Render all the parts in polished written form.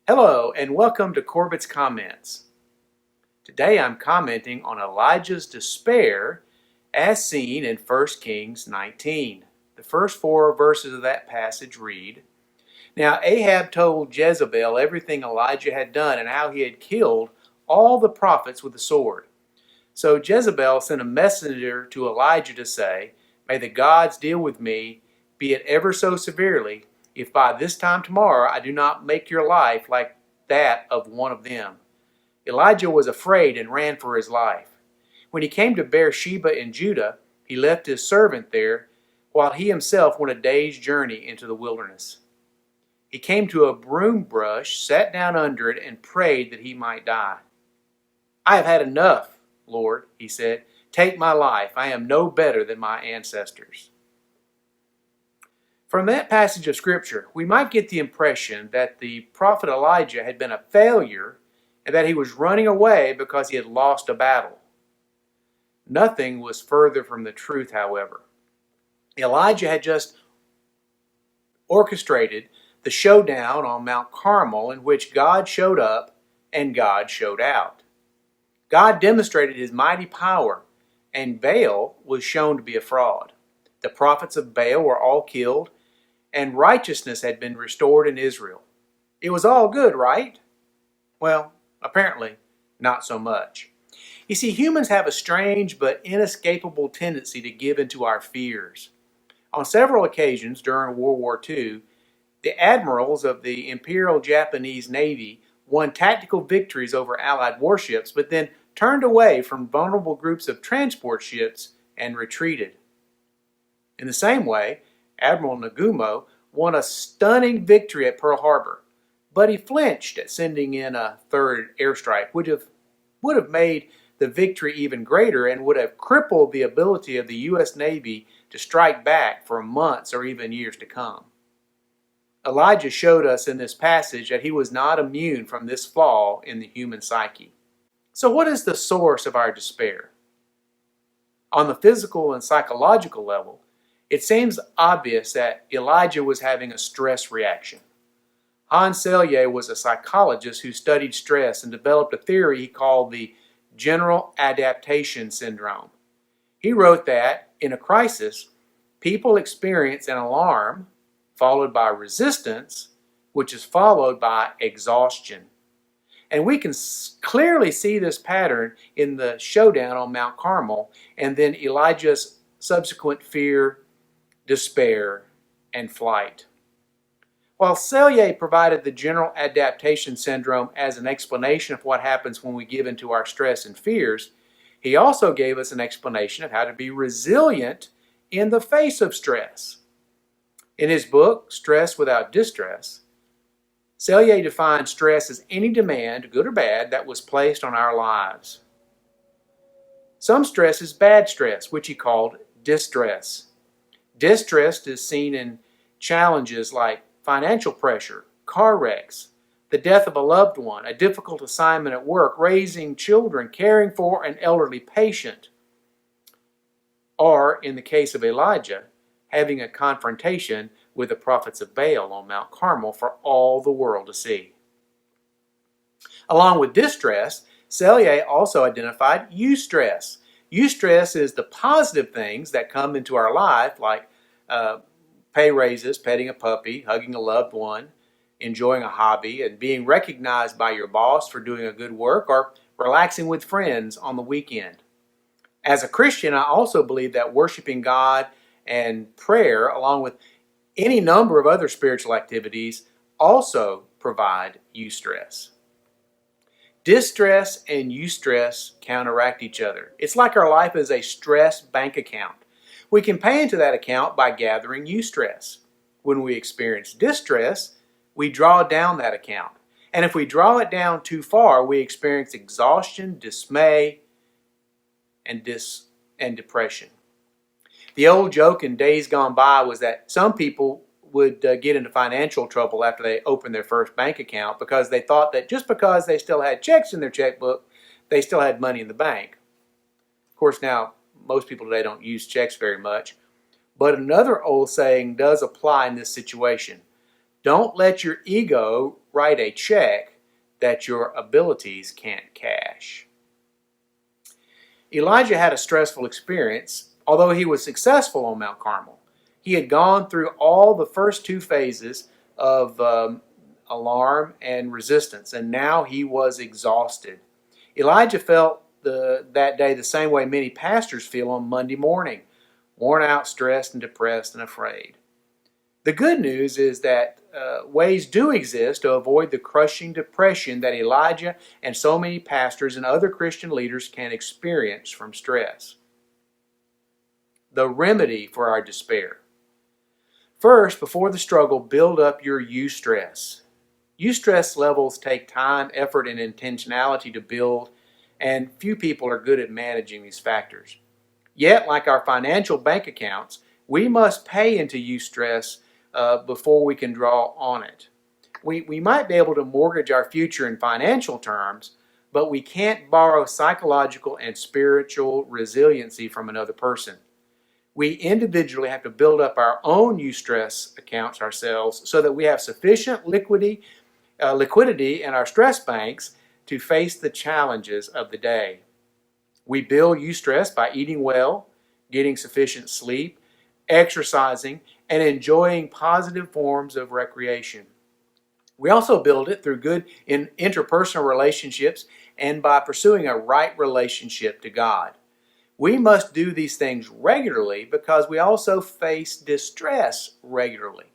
Hello and welcome to Corbett's Comments. Today I'm commenting on Elijah's despair as seen in 1 Kings 19. The first 4 verses of that passage read, Now Ahab told Jezebel everything Elijah had done and how he had killed all the prophets with the sword. So Jezebel sent a messenger to Elijah to say, May the gods deal with me, be it ever so severely, if by this time tomorrow I do not make your life like that of one of them. Elijah was afraid and ran for his life. When he came to Beersheba in Judah, he left his servant there, while he himself went a day's journey into the wilderness. He came to a broom bush, sat down under it, and prayed that he might die. I have had enough, Lord, he said. Take my life. I am no better than my ancestors. From that passage of Scripture, we might get the impression that the prophet Elijah had been a failure and that he was running away because he had lost a battle. Nothing was further from the truth, however. Elijah had just orchestrated the showdown on Mount Carmel in which God showed up and God showed out. God demonstrated his mighty power, and Baal was shown to be a fraud. The prophets of Baal were all killed, and righteousness had been restored in Israel. It was all good, right? Well, apparently not so much. You see, humans have a strange but inescapable tendency to give into our fears. On several occasions during World War II, the admirals of the Imperial Japanese Navy won tactical victories over Allied warships, but then turned away from vulnerable groups of transport ships and retreated. In the same way, Admiral Nagumo won a stunning victory at Pearl Harbor, but he flinched at sending in a third airstrike, which would have made the victory even greater and would have crippled the ability of the U.S. Navy to strike back for months or even years to come. Elijah showed us in this passage that he was not immune from this flaw in the human psyche. So what is the source of our despair? On the physical and psychological level, it seems obvious that Elijah was having a stress reaction. Hans Selye was a psychologist who studied stress and developed a theory he called the general adaptation syndrome. He wrote that, in a crisis, people experience an alarm followed by resistance, which is followed by exhaustion. And we can clearly see this pattern in the showdown on Mount Carmel and then Elijah's subsequent fear, despair, and flight. While Selye provided the general adaptation syndrome as an explanation of what happens when we give into our stress and fears, he also gave us an explanation of how to be resilient in the face of stress. In his book, Stress Without Distress, Selye defined stress as any demand, good or bad, that was placed on our lives. Some stress is bad stress, which he called distress. Distress is seen in challenges like financial pressure, car wrecks, the death of a loved one, a difficult assignment at work, raising children, caring for an elderly patient, or, in the case of Elijah, having a confrontation with the prophets of Baal on Mount Carmel for all the world to see. Along with distress, Selye also identified eustress. Eustress is the positive things that come into our life, like pay raises, petting a puppy, hugging a loved one, enjoying a hobby, and being recognized by your boss for doing a good work, or relaxing with friends on the weekend. As a Christian, I also believe that worshiping God and prayer, along with any number of other spiritual activities, also provide eustress. Distress and eustress counteract each other. It's like our life is a stress bank account. We can pay into that account by gathering eustress. When we experience distress, we draw down that account. And if we draw it down too far, we experience exhaustion, dismay, and depression. The old joke in days gone by was that some people would get into financial trouble after they opened their first bank account because they thought that just because they still had checks in their checkbook, they still had money in the bank. Of course, now most people today don't use checks very much, but another old saying does apply in this situation. Don't let your ego write a check that your abilities can't cash. Elijah had a stressful experience, although he was successful on Mount Carmel. He had gone through all the first two phases of alarm and resistance, and now he was exhausted. Elijah felt that day the same way many pastors feel on Monday morning, worn out, stressed, and depressed and afraid. The good news is that ways do exist to avoid the crushing depression that Elijah and so many pastors and other Christian leaders can experience from stress. The remedy for our despair. First, before the struggle, build up your eustress. Eustress levels take time, effort, and intentionality to build, and few people are good at managing these factors. Yet, like our financial bank accounts, we must pay into eustress before we can draw on it. We might be able to mortgage our future in financial terms, but we can't borrow psychological and spiritual resiliency from another person. We individually have to build up our own eustress accounts ourselves so that we have sufficient liquidity in our stress banks to face the challenges of the day. We build eustress by eating well, getting sufficient sleep, exercising, and enjoying positive forms of recreation. We also build it through good interpersonal relationships and by pursuing a right relationship to God. We must do these things regularly because we also face distress regularly.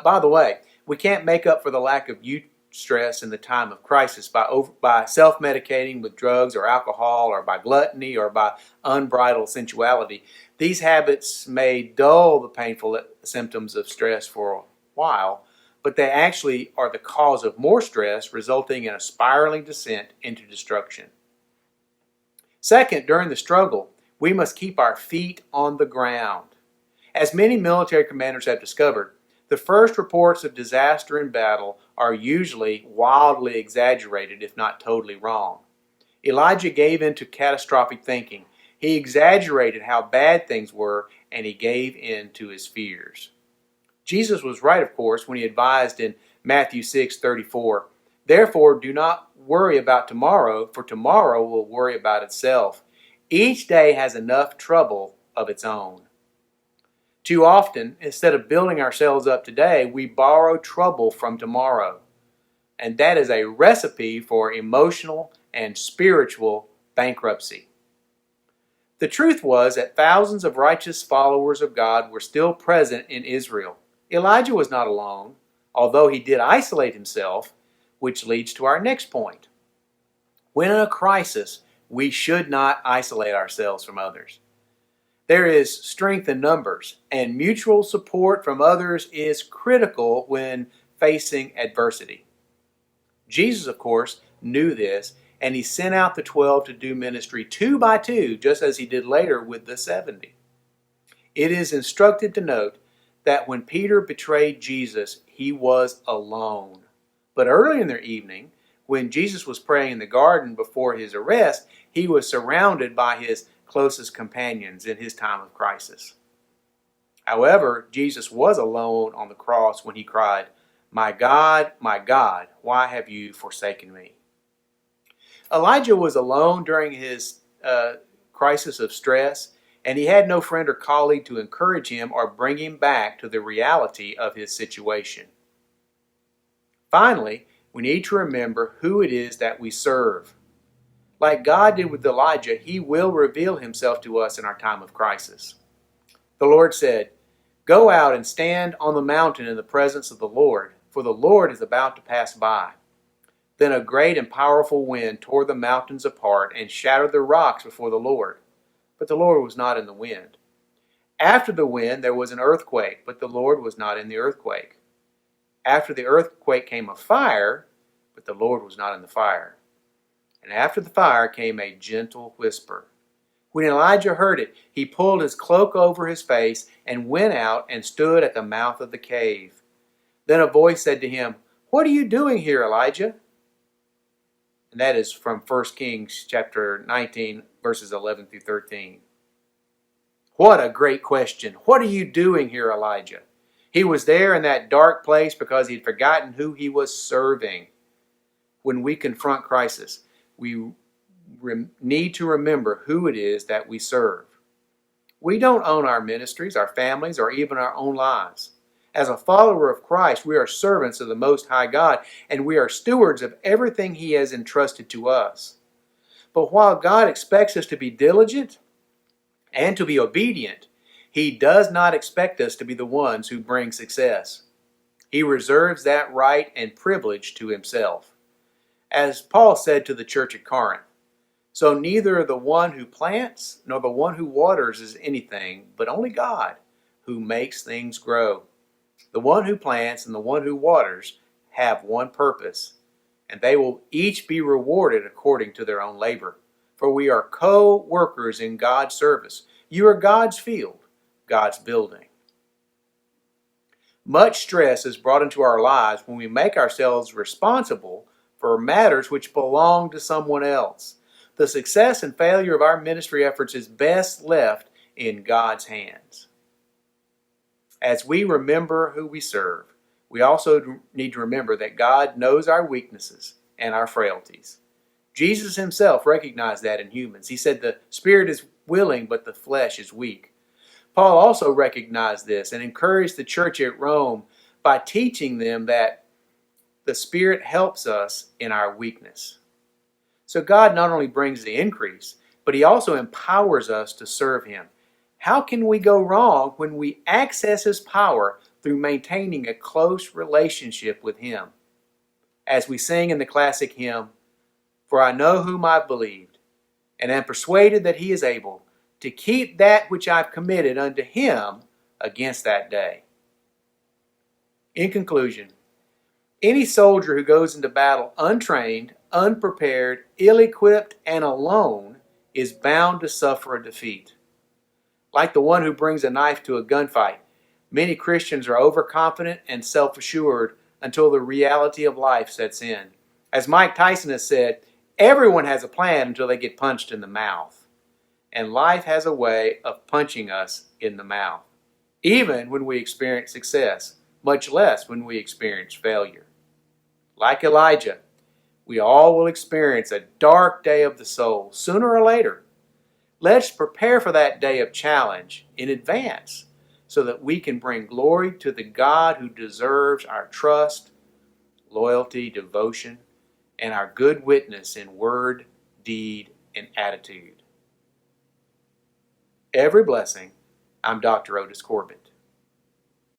By the way, we can't make up for the lack of eustress in the time of crisis by self-medicating with drugs or alcohol or by gluttony or by unbridled sensuality. These habits may dull the painful symptoms of stress for a while, but they actually are the cause of more stress, resulting in a spiraling descent into destruction. Second, during the struggle, we must keep our feet on the ground. As many military commanders have discovered, the first reports of disaster in battle are usually wildly exaggerated, if not totally wrong. Elijah gave in to catastrophic thinking. He exaggerated how bad things were, and he gave in to his fears. Jesus was right, of course, when he advised in Matthew 6:34, "Therefore do not worry about tomorrow, for tomorrow will worry about itself. Each day has enough trouble of its own." Too often, instead of building ourselves up today, we borrow trouble from tomorrow. And that is a recipe for emotional and spiritual bankruptcy. The truth was that thousands of righteous followers of God were still present in Israel. Elijah was not alone, although he did isolate himself, which leads to our next point. When in a crisis, we should not isolate ourselves from others. There is strength in numbers, and mutual support from others is critical when facing adversity. Jesus, of course, knew this, and he sent out the 12 to do ministry 2 by 2, just as he did later with the 70. It is instructive to note that when Peter betrayed Jesus, he was alone. But early in the evening, when Jesus was praying in the garden before his arrest, he was surrounded by his closest companions in his time of crisis. However, Jesus was alone on the cross when he cried, my God, why have you forsaken me?" Elijah was alone during his crisis of stress, and he had no friend or colleague to encourage him or bring him back to the reality of his situation. Finally, we need to remember who it is that we serve. Like God did with Elijah, he will reveal himself to us in our time of crisis. The Lord said, "Go out and stand on the mountain in the presence of the Lord, for the Lord is about to pass by." Then a great and powerful wind tore the mountains apart and shattered the rocks before the Lord. But the Lord was not in the wind. After the wind there was an earthquake, but the Lord was not in the earthquake. After the earthquake came a fire, but the Lord was not in the fire. And after the fire came a gentle whisper. When Elijah heard it, he pulled his cloak over his face and went out and stood at the mouth of the cave. Then a voice said to him, "What are you doing here, Elijah?" And that is from 1 Kings chapter 19, verses 11 through 13. What a great question. What are you doing here, Elijah? He was there in that dark place because he'd forgotten who he was serving. When we confront crisis, we need to remember who it is that we serve. We don't own our ministries, our families, or even our own lives. As a follower of Christ, we are servants of the Most High God, and we are stewards of everything He has entrusted to us. But while God expects us to be diligent and to be obedient, He does not expect us to be the ones who bring success. He reserves that right and privilege to Himself. As Paul said to the church at Corinth, "So neither the one who plants nor the one who waters is anything, but only God who makes things grow. The one who plants and the one who waters have one purpose, and they will each be rewarded according to their own labor. For we are co-workers in God's service. You are God's field, God's building." Much stress is brought into our lives when we make ourselves responsible for matters which belong to someone else. The success and failure of our ministry efforts is best left in God's hands. As we remember who we serve, we also need to remember that God knows our weaknesses and our frailties. Jesus Himself recognized that in humans. He said the spirit is willing, but the flesh is weak. Paul also recognized this and encouraged the church at Rome by teaching them that the Spirit helps us in our weakness. So God not only brings the increase, but He also empowers us to serve Him. How can we go wrong when we access His power through maintaining a close relationship with Him? As we sing in the classic hymn, "For I know whom I've believed, and am persuaded that He is able to keep that which I've committed unto Him against that day." In conclusion, any soldier who goes into battle untrained, unprepared, ill-equipped, and alone is bound to suffer a defeat. Like the one who brings a knife to a gunfight, many Christians are overconfident and self-assured until the reality of life sets in. As Mike Tyson has said, everyone has a plan until they get punched in the mouth. And life has a way of punching us in the mouth, even when we experience success, much less when we experience failure. Like Elijah, we all will experience a dark day of the soul, sooner or later. Let's prepare for that day of challenge in advance so that we can bring glory to the God who deserves our trust, loyalty, devotion, and our good witness in word, deed, and attitude. Every blessing. I'm Dr. Otis Corbett.